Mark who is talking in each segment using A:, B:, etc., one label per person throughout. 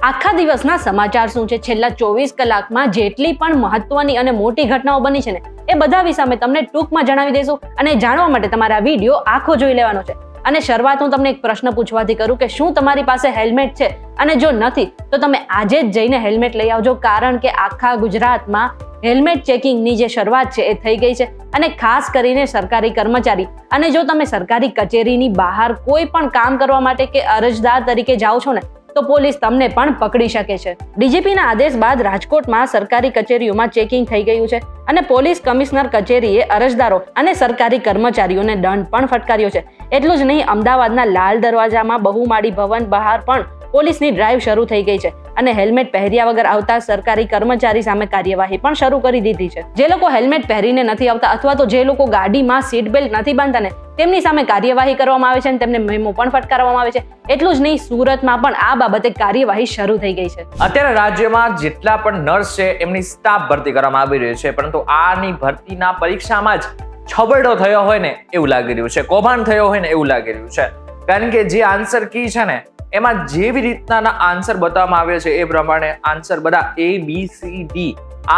A: આખા દિવસના સમાચાર શું છે, છેલ્લા 24 કલાકમાં જેટલી પણ મહત્વની અને મોટી ઘટનાઓ બની છે ને એ બધા વિશે અમે તમને ટૂંકમાં જણાવી દઈશું. અને જાણવા માટે તમારે આ વિડીયો આખો જોઈ લેવાનો છે. અને શરૂઆત હું તમને એક પ્રશ્ન પૂછવાથી કરું કે શું તમારી પાસે હેલ્મેટ છે, અને જો નથી તો તમે આજે જ જઈને હેલ્મેટ લઈ આવજો, કારણ કે આખા ગુજરાતમાં હેલ્મેટ ચેકિંગની જે શરૂઆત છે એ થઈ ગઈ છે. અને ખાસ કરીને સરકારી કર્મચારી અને જો તમે સરકારી કચેરીની બહાર કોઈ પણ કામ કરવા માટે કે અરજદાર તરીકે જાઓ છો ને તો પોલીસ તમને પણ પકડી શકે છે. ડીજીપીના આદેશ બાદ રાજકોટમાં સરકારી કચેરીઓમાં ચેકિંગ થઈ ગયું છે અને પોલીસ કમિશનર કચેરીએ અરજદારો અને સરકારી કર્મચારીઓને દંડ પણ ફટકાર્યો છે. એટલું જ નહીં, અમદાવાદના લાલ દરવાજામાં બહુમાળી ભવન બહાર પણ પોલીસની ડ્રાઈવ શરૂ થઈ ગઈ છે અને હેલ્મેટ પહેર્યા વગર આવતા સરકારી કર્મચારી સામે કાર્યવાહી પણ શરૂ કરી દીધી છે. જે લોકો હેલ્મેટ પહેરીને નથી આવતા અથવા તો જે લોકો ગાડીમાં સીટ બેલ્ટ નથી બાંધતા ને તેમની સામે કાર્યવાહી કરવામાં આવે છે અને તેમને મેમો પણ ફટકારવામાં આવે છે. એટલું જ નહીં, સુરતમાં પણ આ બાબતે કાર્યવાહી શરૂ થઈ ગઈ છે.
B: અત્યારે રાજ્યમાં જેટલા પણ નર્સ છે એમની સ્ટાફ ભરતી કરવામાં આવી રહી છે, પરંતુ આની ભરતીના પરીક્ષામાં જ છબરડો થયો હોય ને એવું લાગી રહ્યું છે, કૌભાંડ થયો હોય ને એવું લાગી રહ્યું છે. કારણ કે જે આન્સર કી છે ને એમાં જેવી રીતના આન્સર બતાવવામાં આવ્યો છે એ પ્રમાણે આન્સર બધા ABCD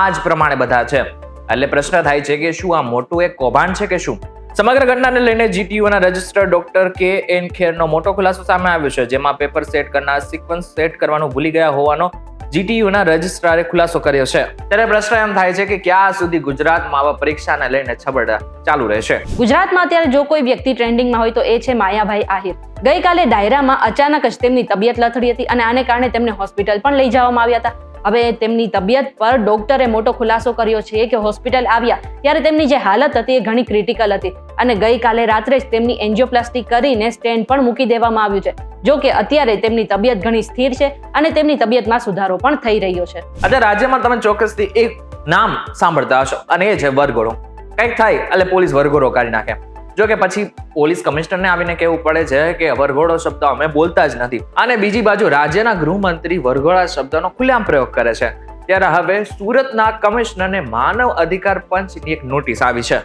B: આ જ પ્રમાણે બધા છે. એટલે પ્રશ્ન થાય છે કે શું આ મોટું એક કૌભાંડ છે કે શું? સમગ્ર ઘટનાને લઈને GTUના રજિસ્ટર્ડ ડોક્ટર KN ખેરનો મોટો ખુલાસો સામે આવ્યો છે, જેમાં પેપર સેટ કરનાર સિક્વન્સ સેટ કરવાનું ભૂલી ગયા હોવાનો GTUના રજિસ્ટ્રારે ખુલાસો કર્યો છે. ત્યારે પ્રશ્ન એમ થાય છે કે ક્યાં સુધી ગુજરાતમાં આવા પરીક્ષાને લઈને છબરડા ચાલુ રહેશે?
A: ગુજરાતમાં અત્યારે જો કોઈ વ્યક્તિ ટ્રેન્ડિંગમાં હોય તો એ છે માયાભાઈ આહિર. ગઈકાલે ડાયરામાં અચાનક જ તેમની તબિયત લથડી હતી અને આને કારણે તેમને હોસ્પિટલ પણ લઈ જવામાં આવ્યા હતા. હવે તેમની તબિયત પર ડોક્ટરે મોટો ખુલાસો કર્યો છે કે હોસ્પિટલ આવ્યા ત્યારે તેમની જે હાલત હતી એ ઘણી ક્રિટિકલ હતી અને ગઈકાલે રાત્રે જ તેમની એન્જિયોપ્લાસ્ટી કરીને સ્ટેન્ડ પણ મૂકી દેવામાં આવ્યું છે. જો કે અત્યારે તેમની તબિયત ઘણી સ્થિર છે અને તેમની તબિયતમાં સુધારો પણ થઈ રહ્યો છે.
B: અત્યારે રાજ્યમાં તમે ચોક્કસથી એક નામ સાંભળતા હશો અને એ છે વરઘોડો. કંઈક થાય એટલે પોલીસ વરઘોડો કાઢી નાખે. જો કે પછી પોલીસ કમિશનરને આવીને કહેવું પડે છે કે વરઘોડો શબ્દ અમે બોલતા જ નથી. અને બીજી બાજુ રાજ્યના ગૃહમંત્રી વરઘોડા શબ્દનો ખુલ્લેઆમ પ્રયોગ કરે છે. ત્યારે હવે સુરતના કમિશનરને માનવ અધિકાર પંચની એક નોટિસ આવી છે.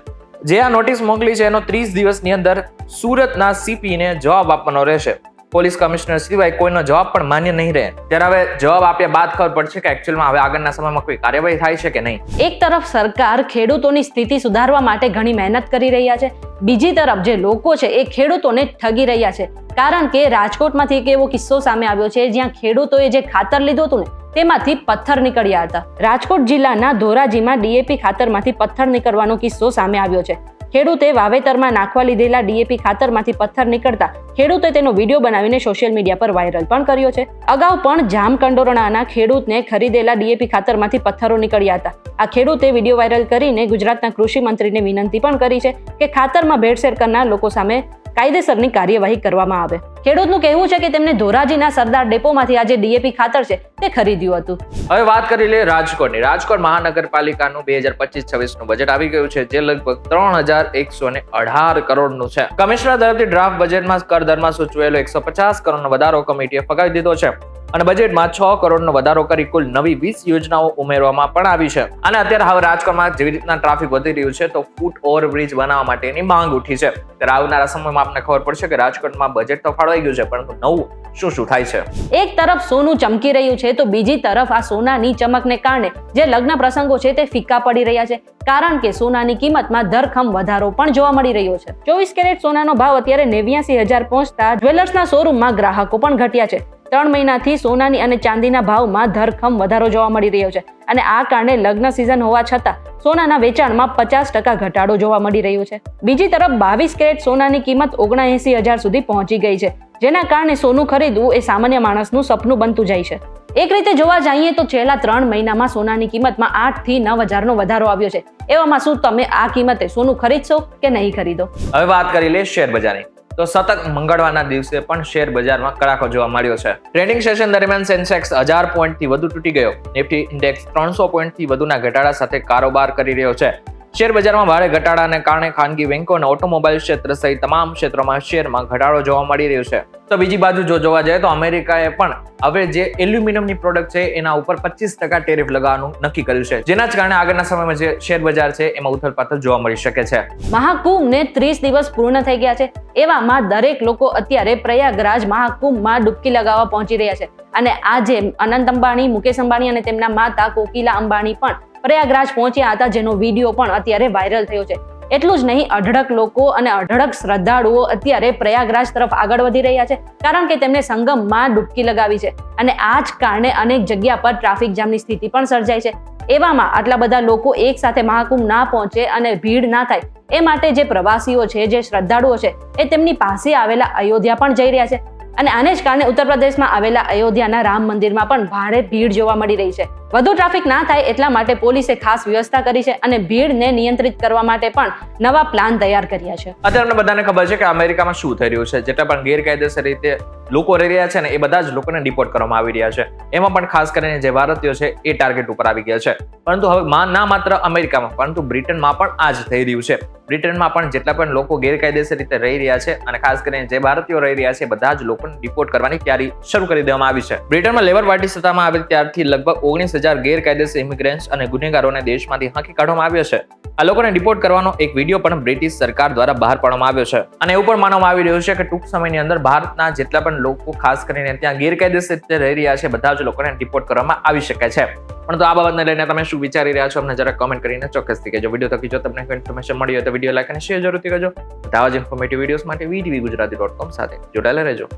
B: જે આ નોટિસ મોકલી છે એનો 30 દિવસની અંદર સુરતના CPને જવાબ આપવાનો રહેશે. પોલીસ કમિશનર સિવાય કોઈનો જવાબ પણ માન્ય નહીં રહે. ત્યારે હવે જવાબ આપ્યા બાદ ખબર પડશે કે એકચ્યુઅલમાં હવે આગળના સમયમાં કોઈ કાર્યવાહી થાય છે કે નહીં.
A: એક તરફ સરકાર ખેડૂતોની સ્થિતિ સુધારવા માટે ઘણી મહેનત કરી રહ્યા છે, બીજી તરફ જે લોકો છે એ ખેડૂતોને ઠગી રહ્યા છે. કારણ કે રાજકોટમાંથી એક એવો કિસ્સો સામે આવ્યો છે જ્યાં ખેડૂતોએ જે ખાતર લીધું હતું ને તેમાંથી પથ્થર નીકળ્યા હતા. રાજકોટ જિલ્લાના ધોરાજીમાં DAP ખાતરમાંથી પથ્થર નીકળવાનો કિસ્સો સામે આવ્યો છે. ખેડૂતે વાવેતરમાં નાખવા લીધેલા DAP ખાતરમાંથી પથ્થર નીકળતા ખેડૂતે તેનો વિડીયો બનાવીને સોશિયલ મીડિયા પર વાયરલ પણ કર્યો છે. અગાઉ પણ જામકંડોરણાના ખેડૂતને ખરીદેલા DAP ખાતરમાંથી પથ્થરો નીકળ્યા હતા. આ ખેડૂતે વિડીયો વાયરલ કરીને ગુજરાતના કૃષિ મંત્રીને વિનંતી પણ કરી છે કે ખાતરમાં ભેળસેળ કરનાર લોકો સામે કાયદેસરની કાર્યવાહી કરવામાં આવે. ખેડૂતનું કહેવું છે કે તેમને ધોરાજીના સરદાર ડેપોમાંથી આજે DAP ખાતર છે તે ખરીદ્યું હતું.
B: હવે વાત કરી લે રાજકોટની. રાજકોટ મહાનગરપાલિકાનું 2025-26 નું બજેટ આવી ગયું છે, જે લગભગ 3118 કરોડનું છે. કમિશનર તરફથી ડ્રાફ્ટ બજેટમાં કરદરમાં સૂચવેલો 150 કરોડનો વધારો કમિટીએ ફગાવી દીધો છે અને બજેટમાં 6 કરોડનો વધારો કરી કુલ નવી 20 યોજનાઓ ઉમેરવામાં પણ આવી છે. અને અત્યારે હવે રાજકોટમાં જેવી રીતના ટ્રાફિક વધી રહ્યું છે તો ફૂટ ઓવરબ્રિજ બનાવવા માટેની માંગ ઉઠી છે. ત્યારે આવનારા સમયમાં આપને ખબર પડશે કે રાજકોટમાં બજેટ તો ફાળવાઈ ગયું છે, પરંતુ નવું શું થાય છે.
A: એક તરફ સોનું ચમકી રહ્યું છે તો બીજી તરફ આ સોનાની ચમકને કારણે જે લગ્ન પ્રસંગો છે તે ફીકા પડી રહ્યા છે, કારણ કે સોનાની કિંમતમાં ધરખમ વધારો પણ જોવા મળી રહ્યો છે. 24 કેરેટ સોનાનો ભાવ અત્યારે 89,000 પહોંચતા જ્વેલર્સના શોરૂમમાં ગ્રાહકો પણ ઘટ્યા છે. 3 મહિનાથી સોનાની અને ચાંદીના ભાવમાં ધરખમ વધારો જોવા મળી રહ્યો છે અને આ કારણે લગ્ન સિઝન હોવા છતાં સોનાના વેચાણમાં 50% ઘટાડો જોવા મળી રહ્યો છે. બીજી તરફ 22 કેરેટ સોનાની કિંમત 79,000 સુધી પહોંચી ગઈ છે, જેના કારણે સોનું ખરીદવું એ સામાન્ય માણસનું સપનું બનતું જાય છે. એક રીતે જોવા જઈએ તો છેલ્લા 3 મહિનામાં સોનાની કિંમતમાં 8 થી 9,000નો વધારો આવ્યો છે. એવામાં શું તમે આ કિંમતે સોનું ખરીદશો કે નહીં ખરીદો?
B: હવે વાત કરી લે શેર બજારની. તો સતત મંગળવારના દિવસે પણ શેર બજારમાં કડાકો જોવા મળ્યો છે. ટ્રેડિંગ સેશન દરમિયાન સેન્સેક્સ 1000 પોઈન્ટથી વધુ તૂટી ગયો. નિફ્ટી ઇન્ડેક્સ 300 પોઈન્ટથી વધુના ઘટાડા સાથે કારોબાર કરી રહ્યો છે. શેર બજારમાં ભારે ઘટાડાને કારણે ખાનગી બેંકો અને ઓટોમોબાઈલ ક્ષેત્ર સહિત તમામ ક્ષેત્રોમાં શેરમાં ઘટાડો જોવા મળી રહ્યો છે. તો બીજી બાજુ જો જોવા જાય તો અમેરિકાએ પણ હવે જે એલ્યુમિનિયમની પ્રોડક્ટ છે એના ઉપર 25% ટેરિફ લગાવવાનું નક્કી કર્યું છે, જેના જ કારણે આગળના સમયમાં જે શેર બજાર છે એમાં ઉથલપાથલ જોવા મળી શકે છે.
A: મહાકુંભને 30 દિવસ પૂર્ણ થઈ ગયા છે. એવામાં દરેક લોકો અત્યારે પ્રયાગરાજ મહાકુંભમાં ડૂબકી લગાવવા પહોંચી રહ્યા છે. અને આજે અનંત અંબાણી, મુકેશ અંબાણી અને તેમના માતા કોકિલા અંબાણી પણ પ્રયાગરાજ પહોંચ્યા હતા, જેનો વિડીયો પણ અત્યારે વાયરલ થયો છે. એટલું જ નહીં, અઢળક લોકો અને અઢળક શ્રદ્ધાળુઓ અત્યારે પ્રયાગરાજ તરફ આગળ વધી રહ્યા છે, કારણ કે તેમને સંગમમાં ડૂબકી લગાવી છે. અને આ જ કારણે અનેક જગ્યા પર ટ્રાફિક જામની સ્થિતિ પણ સર્જાય છે. એવામાં આટલા બધા લોકો એક સાથે મહાકુંભ ના પહોંચે અને ભીડ ના થાય એ માટે જે પ્રવાસીઓ છે, જે શ્રદ્ધાળુઓ છે, એ તેમની પાસે આવેલા અયોધ્યા પણ જઈ રહ્યા છે. અને આને જ કારણે ઉત્તર પ્રદેશમાં આવેલા અયોધ્યાના રામ મંદિરમાં પણ ભારે ભીડ જોવા મળી રહી છે. વધુ ટ્રાફિક ના થાય એટલા માટે પોલીસે ખાસ વ્યવસ્થા કરી છે અને ભીડને નિયંત્રિત કરવા માટે પણ નવા પ્લાન તૈયાર કર્યા છે.
B: અત્યારે બધાને ખબર છે કે અમેરિકામાં શું થઈ રહ્યું છે. જેટલા પણ ગેરકાયદેસર રીતે લોકો રહી રહ્યા છે ને એ બધા જ લોકોને ડિપોર્ટ કરવામાં આવી રહ્યા છે. એમાં પણ ખાસ કરીને જે ભારતીયો છે એ ટાર્ગેટ ઉપર આવી ગયા છે. પરંતુ હવે ના માત્ર અમેરિકામાં પરંતુ બ્રિટનમાં પણ આ જ થઈ રહ્યું છે. બ્રિટનમાં પણ જેટલા પણ લોકો ગેરકાયદેસર રીતે રહી રહ્યા છે અને ખાસ કરીને જે ભારતીયો રહી રહ્યા છે એ બધા જ લોકોને ડિપોર્ટ કરવાની તૈયારી શરૂ કરી દેવામાં આવી છે. બ્રિટનમાં લેબર પાર્ટી સત્તામાં આવેલ ત્યારથી લગભગ 19,000 ગેરકાયદેસર ઇમિગ્રન્ટ્સ અને ગુનેગારોને દેશમાંથી હાંકી કાઢવામાં આવ્યા છે. આ લોકોને ડિપોર્ટ કરવાનો એક વિડીયો પણ બ્રિટિશ સરકાર દ્વારા બહાર પાડવામાં આવ્યો છે. અને એવું પણ માનવામાં આવી રહ્યું છે કે ટૂંક સમયની અંદર ભારતના જેટલા પણ લોકો ખાસ કરીને ત્યાં ગેરકાયદેસર રીતે રહી રહ્યા છે બધા જ લોકોને ડિપોર્ટ કરવામાં આવી શકે છે. પરંતુ આ બાબતને લઈને તમે શું વિચારી રહ્યા છો અમને જરા કમેન્ટ કરીને ચોક્કસથી કહેજો. વિડીયો થકી જો તમને કોઈ ઇન્ફોર્મેશન મળી હોય તો વિડીયો લાઈક અને શેર જરૂરથી કરજો. આવા જ ઇન્ફોર્મેટિવ વિડીયોઝ માટે VTV Gujarati.com સાથે જોડાયેલા રહેજો.